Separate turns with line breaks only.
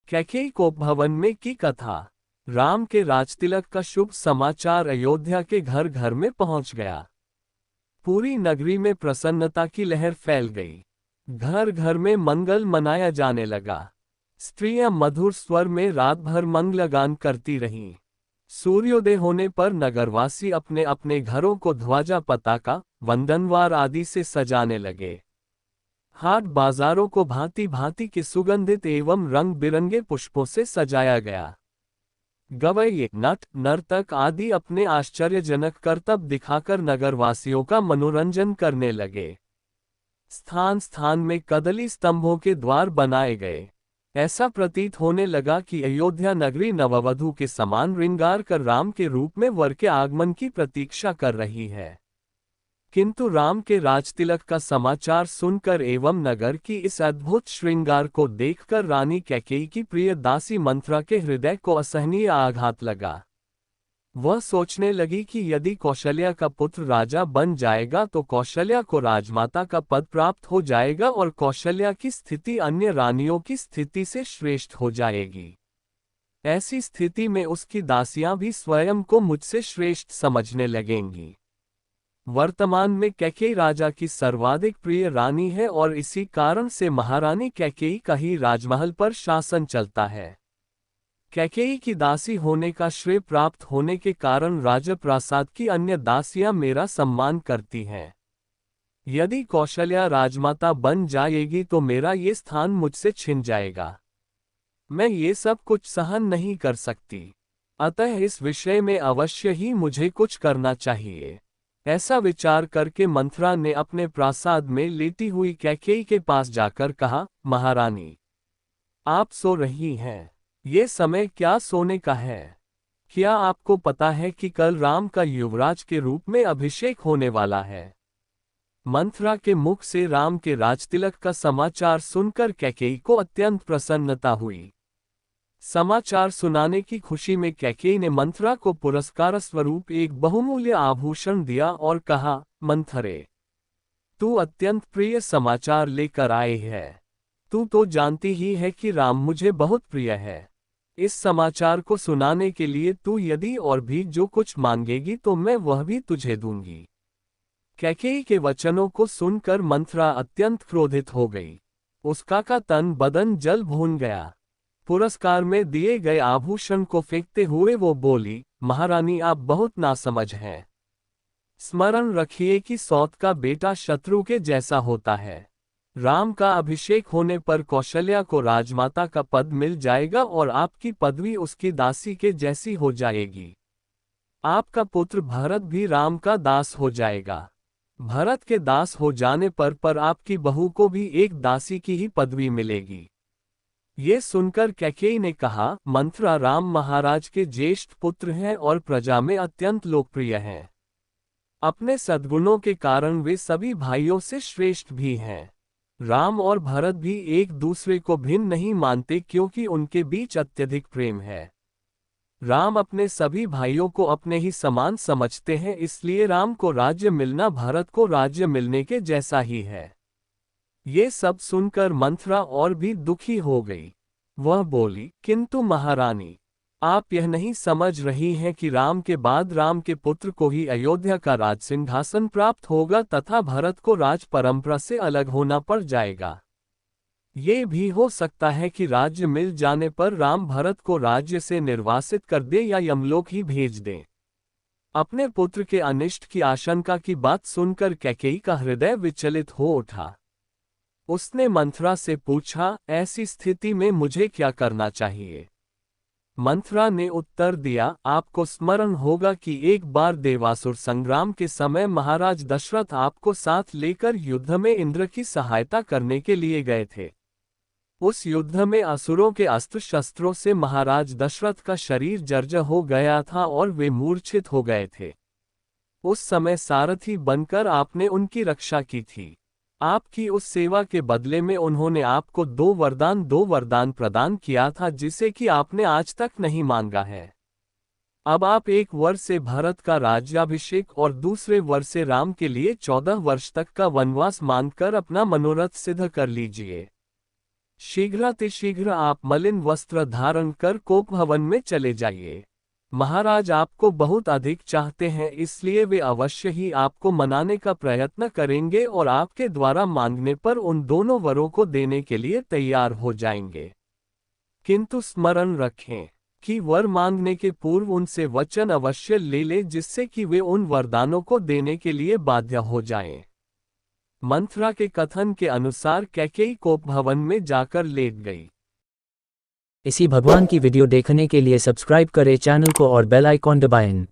कैकेयी को भवन में की कथा। राम के राजतिलक का शुभ समाचार अयोध्या के घर घर में पहुंच गया। पूरी नगरी में प्रसन्नता की लहर फैल गई। घर घर में मंगल मनाया जाने लगा। स्त्रियां मधुर स्वर में रात भर मंगलगान करती रहीं। सूर्योदय होने पर नगरवासी अपने अपने घरों को ध्वजा पताका, वंदनवार आदि से सजाने लगे। हाट बाजारों को भांति भांति के सुगंधित एवं रंग बिरंगे पुष्पों से सजाया गया। गवैये, नट, नर्तक आदि अपने आश्चर्यजनक करतब दिखाकर नगरवासियों का मनोरंजन करने लगे। स्थान स्थान में कदली स्तंभों के द्वार बनाए गए। ऐसा प्रतीत होने लगा कि अयोध्या नगरी नववधू के समान श्रृंगार कर राम के रूप में वर के आगमन की प्रतीक्षा कर रही है। किंतु राम के राजतिलक का समाचार सुनकर एवं नगर की इस अद्भुत श्रृंगार को देखकर रानी कैकेयी की प्रिय दासी मंथरा के हृदय को असहनीय आघात लगा। वह सोचने लगी कि यदि कौशल्या का पुत्र राजा बन जाएगा तो कौशल्या को राजमाता का पद प्राप्त हो जाएगा और कौशल्या की स्थिति अन्य रानियों की स्थिति से श्रेष्ठ हो जाएगी। ऐसी स्थिति में उसकी दासियां भी स्वयं को मुझसे श्रेष्ठ समझने लगेंगी। वर्तमान में कैकेयी राजा की सर्वाधिक प्रिय रानी है और इसी कारण से महारानी कैकेयी का ही राजमहल पर शासन चलता है। कैकेयी की दासी होने का श्रेय प्राप्त होने के कारण राजप्रासाद की अन्य दासियां मेरा सम्मान करती हैं। यदि कौशल्या राजमाता बन जाएगी तो मेरा ये स्थान मुझसे छिन जाएगा। मैं ये सब कुछ सहन नहीं कर सकती। अतः इस विषय में अवश्य ही मुझे कुछ करना चाहिए। ऐसा विचार करके मंथरा ने अपने प्रासाद में लेटी हुई कैकेयी के पास जाकर कहा, महारानी, आप सो रही हैं। ये समय क्या सोने का है? क्या आपको पता है कि कल राम का युवराज के रूप में अभिषेक होने वाला है? मंथरा के मुख से राम के राजतिलक का समाचार सुनकर कैकेयी को अत्यंत प्रसन्नता हुई। समाचार सुनाने की खुशी में कैकेयी ने मंथरा को पुरस्कार स्वरूप एक बहुमूल्य आभूषण दिया और कहा, मंथरे, तू अत्यंत प्रिय समाचार लेकर आए है। तू तो जानती ही है कि राम मुझे बहुत प्रिय है। इस समाचार को सुनाने के लिए तू यदि और भी जो कुछ मांगेगी तो मैं वह भी तुझे दूंगी। कैकेयी के वचनों को सुनकर मंथरा अत्यंत क्रोधित हो गई। उसका का तन बदन जल भून गया। पुरस्कार में दिए गए आभूषण को फेंकते हुए वो बोली, महारानी, आप बहुत नासमझ हैं। स्मरण रखिए कि सौत का बेटा शत्रु के जैसा होता है। राम का अभिषेक होने पर कौशल्या को राजमाता का पद मिल जाएगा और आपकी पदवी उसकी दासी के जैसी हो जाएगी। आपका पुत्र भरत भी राम का दास हो जाएगा। भरत के दास हो जाने पर आपकी बहू को भी एक दासी की ही पदवी मिलेगी। ये सुनकर कैकेयी ने कहा, मंथरा, राम महाराज के ज्येष्ठ पुत्र हैं और प्रजा में अत्यंत लोकप्रिय हैं। अपने सद्गुणों के कारण वे सभी भाइयों से श्रेष्ठ भी हैं। राम और भरत भी एक दूसरे को भिन्न नहीं मानते क्योंकि उनके बीच अत्यधिक प्रेम है। राम अपने सभी भाइयों को अपने ही समान समझते हैं, इसलिए राम को राज्य मिलना भरत को राज्य मिलने के जैसा ही है। ये सब सुनकर मंथरा और भी दुखी हो गई। वह बोली, किंतु महारानी, आप यह नहीं समझ रही हैं कि राम के बाद राम के पुत्र को ही अयोध्या का राज सिंहासन प्राप्त होगा तथा भरत को राज परंपरा से अलग होना पड़ जाएगा। ये भी हो सकता है कि राज्य मिल जाने पर राम भरत को राज्य से निर्वासित कर दे या यमलोक ही भेज दे। अपने पुत्र के अनिष्ट की आशंका की बात सुनकर कैकेयी का हृदय विचलित हो उठा। उसने मंथरा से पूछा, ऐसी स्थिति में मुझे क्या करना चाहिए? मंथरा ने उत्तर दिया, आपको स्मरण होगा कि एक बार देवासुर संग्राम के समय महाराज दशरथ आपको साथ लेकर युद्ध में इंद्र की सहायता करने के लिए गए थे। उस युद्ध में असुरों के अस्त्र शस्त्रों से महाराज दशरथ का शरीर जर्जर हो गया था और वे मूर्छित हो गए थे। उस समय सारथी बनकर आपने उनकी रक्षा की थी। आपकी उस सेवा के बदले में उन्होंने आपको दो वरदान प्रदान किया था जिसे कि आपने आज तक नहीं मांगा है। अब आप एक वर से भरत का राज्याभिषेक और दूसरे वर से राम के लिए 14 वर्ष तक का वनवास मांगकर अपना मनोरथ सिद्ध कर लीजिए। शीघ्रातिशीघ्र आप मलिन वस्त्र धारण कर कोप भवन में चले जाइए। महाराज आपको बहुत अधिक चाहते हैं, इसलिए वे अवश्य ही आपको मनाने का प्रयत्न करेंगे और आपके द्वारा मांगने पर उन दोनों वरों को देने के लिए तैयार हो जाएंगे। किंतु स्मरण रखें कि वर मांगने के पूर्व उनसे वचन अवश्य ले लें, जिससे कि वे उन वरदानों को देने के लिए बाध्य हो जाएं। मंथरा के कथन के अनुसार कैकेयी कोप भवन में जाकर लेट गई।
इसी भगवान की वीडियो देखने के लिए सब्सक्राइब करें चैनल को और बेल आइकॉन दबाएं।